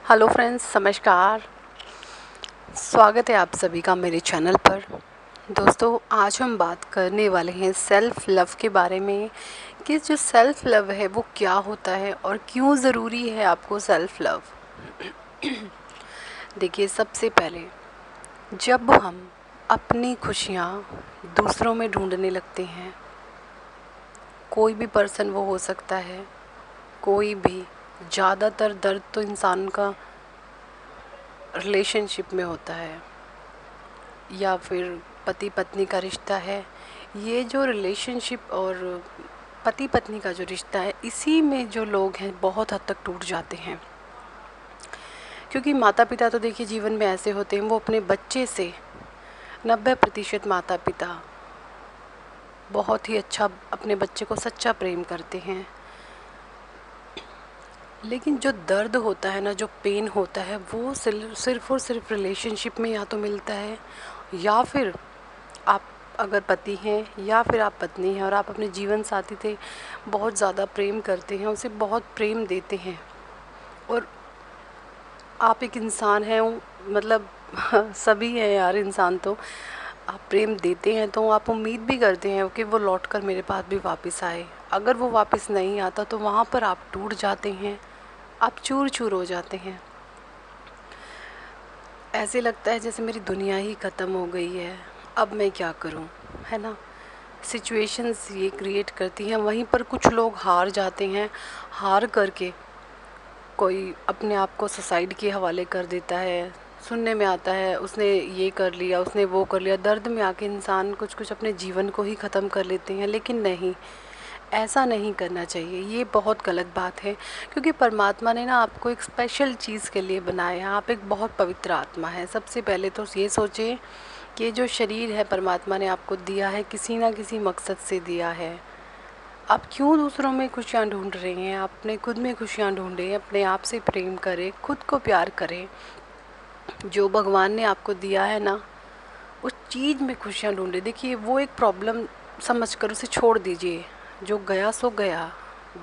Hello friends, नमस्कार। स्वागत है आप सभी का मेरे चैनल पर। दोस्तों, आज हम बात करने वाले हैं सेल्फ़ लव के बारे में कि जो सेल्फ़ लव है वो क्या होता है और क्यों ज़रूरी है आपको सेल्फ़ लव। देखिए, सबसे पहले जब हम अपनी खुशियाँ दूसरों में ढूंढने लगते हैं, कोई भी पर्सन वो हो सकता है, कोई भी, ज़्यादातर दर्द तो इंसान का रिलेशनशिप में होता है या फिर पति पत्नी का रिश्ता है। ये जो रिलेशनशिप और पति पत्नी का जो रिश्ता है, इसी में जो लोग हैं बहुत हद तक टूट जाते हैं। क्योंकि माता पिता तो देखिए जीवन में ऐसे होते हैं, वो अपने बच्चे से 90% माता पिता बहुत ही अच्छा अपने बच्चे को सच्चा प्रेम करते हैं। लेकिन जो दर्द होता है ना, जो पेन होता है, वो सिर्फ़ और सिर्फ रिलेशनशिप में या तो मिलता है, या फिर आप अगर पति हैं या फिर आप पत्नी हैं और आप अपने जीवन साथी से बहुत ज़्यादा प्रेम करते हैं, उसे बहुत प्रेम देते हैं और आप एक इंसान हैं, मतलब सभी हैं यार इंसान, तो आप प्रेम देते हैं तो आप उम्मीद भी करते हैं कि वो लौट कर मेरे पास भी वापस आए। अगर वो वापस नहीं आता तो वहाँ पर आप टूट जाते हैं, आप चूर चूर हो जाते हैं। ऐसे लगता है जैसे मेरी दुनिया ही ख़त्म हो गई है, अब मैं क्या करूं, है ना। सिचुएशंस ये क्रिएट करती हैं। वहीं पर कुछ लोग हार जाते हैं, हार करके कोई अपने आप को सुसाइड के हवाले कर देता है। सुनने में आता है उसने ये कर लिया, उसने वो कर लिया। दर्द में आके इंसान कुछ कुछ अपने जीवन को ही ख़त्म कर लेते हैं। लेकिन नहीं, ऐसा नहीं करना चाहिए, ये बहुत गलत बात है। क्योंकि परमात्मा ने ना आपको एक स्पेशल चीज़ के लिए बनाया है। आप एक बहुत पवित्र आत्मा है। सबसे पहले तो ये सोचें कि जो शरीर है परमात्मा ने आपको दिया है, किसी ना किसी मकसद से दिया है। आप क्यों दूसरों में खुशियाँ ढूंढ रहे हैं? आप अपने खुद में खुशियाँ ढूंढें, अपने आप से प्रेम करें, खुद को प्यार करें। जो भगवान ने आपको दिया है ना, उस चीज़ में खुशियाँ ढूंढें। देखिए, वो एक प्रॉब्लम समझ कर उसे छोड़ दीजिए। जो गया सो गया,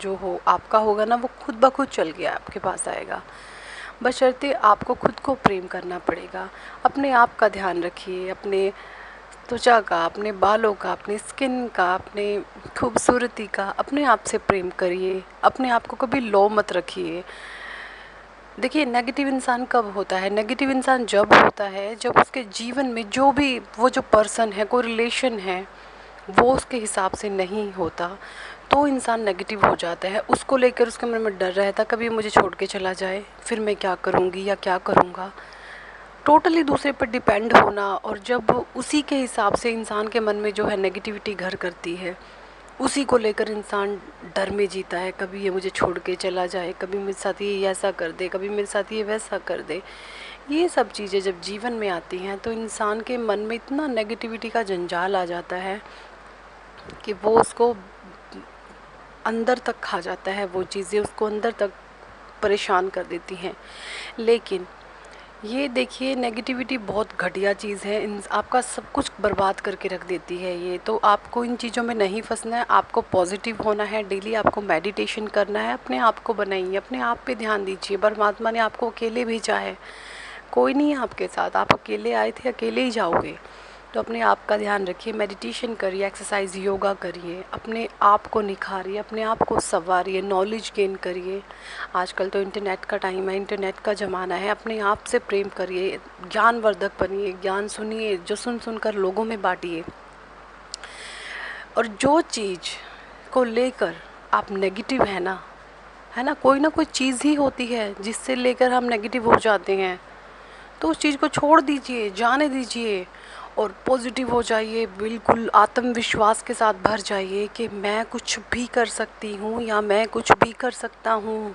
जो हो आपका होगा ना, वो खुद ब खुद चल गया आपके पास आएगा। बशर्ते आपको खुद को प्रेम करना पड़ेगा। अपने आप का ध्यान रखिए, अपने त्वचा का, अपने बालों का, अपनी स्किन का, अपने खूबसूरती का। अपने आप से प्रेम करिए, अपने आप को कभी लो मत रखिए। देखिए, नेगेटिव इंसान कब होता है? नेगेटिव इंसान जब होता है जब उसके जीवन में जो भी वो जो पर्सन है, कोई रिलेशन है, वो उसके हिसाब से नहीं होता, तो इंसान नेगेटिव हो जाता है। उसको लेकर उसके मन में डर रहता, कभी मुझे छोड़ के चला जाए, फिर मैं क्या करूँगी या क्या करूँगा। टोटली दूसरे पर डिपेंड होना, और जब उसी के हिसाब से इंसान के मन में जो है नेगेटिविटी घर करती है, उसी को लेकर इंसान डर में जीता है। कभी ये मुझे छोड़ के चला जाए, कभी मेरे साथ ये ऐसा कर दे, कभी मेरे साथ ये वैसा कर दे। ये सब चीज़ें जब जीवन में आती हैं तो इंसान के मन में इतना नेगेटिविटी का जंजाल आ जाता है कि वो उसको अंदर तक खा जाता है। वो चीज़ें उसको अंदर तक परेशान कर देती हैं। लेकिन ये देखिए, नेगेटिविटी बहुत घटिया चीज़ है। आपका सब कुछ बर्बाद करके रख देती है ये। तो आपको इन चीज़ों में नहीं फंसना है, आपको पॉजिटिव होना है। डेली आपको मेडिटेशन करना है, अपने आप को बनाइए, अपने आप पे ध्यान दीजिए। परमात्मा ने आपको अकेले भेजा है, कोई नहीं है आपके साथ। आप अकेले आए थे, अकेले ही जाओगे। तो अपने आप का ध्यान रखिए, मेडिटेशन करिए, एक्सरसाइज योगा करिए, अपने आप को निखारिए, अपने आप को संवारिए, नॉलेज गेन करिए। आजकल तो इंटरनेट का टाइम है, इंटरनेट का ज़माना है। अपने आप से प्रेम करिए, ज्ञानवर्धक बनिए, ज्ञान सुनिए, जो सुन सुनकर लोगों में बांटिए। और जो चीज़ को लेकर आप नेगेटिव है ना, कोई ना कोई चीज़ ही होती है जिससे लेकर हम नेगेटिव हो जाते हैं। तो उस चीज़ को छोड़ दीजिए, जाने दीजिए और पॉजिटिव हो जाइए। बिल्कुल आत्मविश्वास के साथ भर जाइए कि मैं कुछ भी कर सकती हूँ या मैं कुछ भी कर सकता हूँ।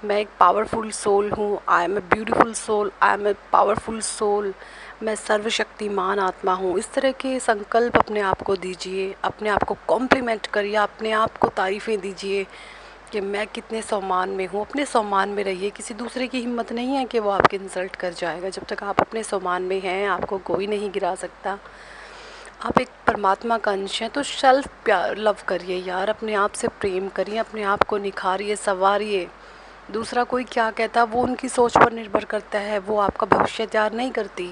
मैं एक पावरफुल सोल हूँ। I am a beautiful soul, I am a powerful soul. मैं सर्वशक्तिमान आत्मा हूँ। इस तरह के संकल्प अपने आप को दीजिए, अपने आप को कॉम्प्लीमेंट करिए, अपने आप को तारीफ़ें दीजिए कि मैं कितने सम्मान में हूँ। अपने सम्मान में रहिए। किसी दूसरे की हिम्मत नहीं है कि वो आपके इंसल्ट कर जाएगा। जब तक आप अपने सम्मान में हैं, आपको कोई नहीं गिरा सकता। आप एक परमात्मा का अंश हैं, तो सेल्फ प्यार लव करिए यार। अपने आप से प्रेम करिए, अपने आप को निखारिए, संवारिए। दूसरा कोई क्या कहता वो उनकी सोच पर निर्भर करता है, वो आपका भविष्य तैयार नहीं करती।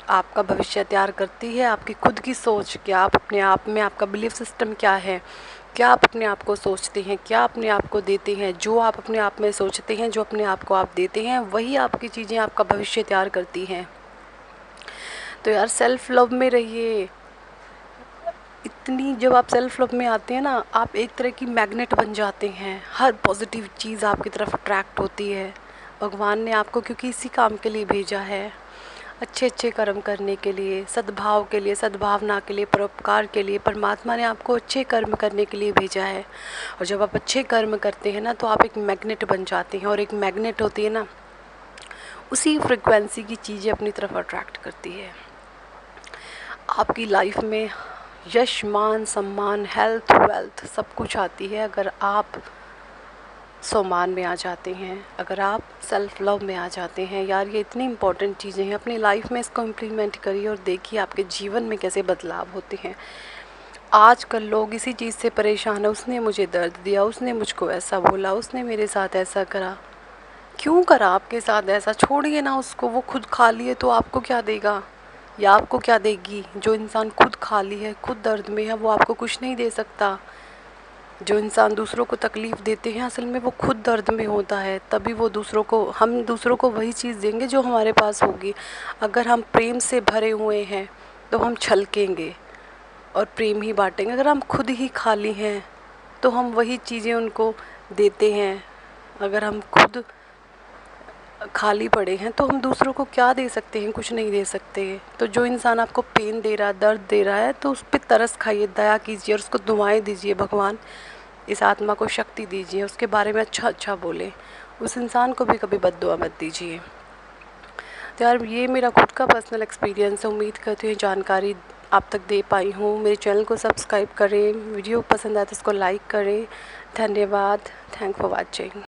आपका भविष्य तैयार करती है आपकी खुद की सोच, क्या आप अपने आप में, आपका बिलीफ सिस्टम क्या है, क्या आप अपने आप को सोचते हैं, क्या अपने आप को देते हैं। जो आप अपने आप में सोचते हैं, जो अपने आप को आप देते हैं, वही आपकी चीज़ें आपका भविष्य तैयार करती हैं। तो यार सेल्फ लव में रहिए। इतनी जब आप सेल्फ लव में आते हैं ना, आप एक तरह की मैग्नेट बन जाते हैं, हर पॉजिटिव चीज़ आपकी तरफ अट्रैक्ट होती है। भगवान ने आपको क्योंकि इसी काम के लिए भेजा है, अच्छे अच्छे कर्म करने के लिए, सद्भाव के लिए, सद्भावना के लिए, परोपकार के लिए। परमात्मा ने आपको अच्छे कर्म करने के लिए भेजा है। और जब आप अच्छे कर्म करते हैं ना, तो आप एक मैग्नेट बन जाते हैं, और एक मैग्नेट होती है ना, उसी फ्रिक्वेंसी की चीज़ें अपनी तरफ अट्रैक्ट करती है। आपकी लाइफ में यश, मान, सम्मान, हेल्थ, वेल्थ सब कुछ आती है अगर आप सम्मान में आ जाते हैं, अगर आप सेल्फ लव में आ जाते हैं। यार ये इतनी इम्पॉर्टेंट चीज़ें हैं, अपनी लाइफ में इसको इम्प्लीमेंट करिए और देखिए आपके जीवन में कैसे बदलाव होते हैं। आजकल लोग इसी चीज़ से परेशान है, उसने मुझे दर्द दिया, उसने मुझको ऐसा बोला, उसने मेरे साथ ऐसा करा। क्यों करा आपके साथ ऐसा? छोड़िए ना उसको, वो खुद खा लिए तो आपको क्या देगा या आपको क्या देगी? जो इंसान खुद खाली है, खुद दर्द में है, वो आपको कुछ नहीं दे सकता। जो इंसान दूसरों को तकलीफ़ देते हैं, असल में वो खुद दर्द में होता है, तभी वो हम दूसरों को वही चीज़ देंगे जो हमारे पास होगी। अगर हम प्रेम से भरे हुए हैं तो हम छलकेंगे और प्रेम ही बांटेंगे। अगर हम खुद ही खाली हैं तो हम वही चीज़ें उनको देते हैं। अगर हम खुद खाली पड़े हैं तो हम दूसरों को क्या दे सकते हैं? कुछ नहीं दे सकते। तो जो इंसान आपको पेन दे रहा है, दर्द दे रहा है, तो उस पर तरस खाइए, दया कीजिए और उसको दुआएं दीजिए। भगवान इस आत्मा को शक्ति दीजिए, उसके बारे में अच्छा अच्छा बोले। उस इंसान को भी कभी बद्दुआ मत दीजिए। तो यार ये मेरा खुद का पर्सनल एक्सपीरियंस है। उम्मीद करती हूँ जानकारी आप तक दे पाई हूँ। मेरे चैनल को सब्सक्राइब करें, वीडियो पसंद आए तो इसको लाइक करें। धन्यवाद। Thank for watching.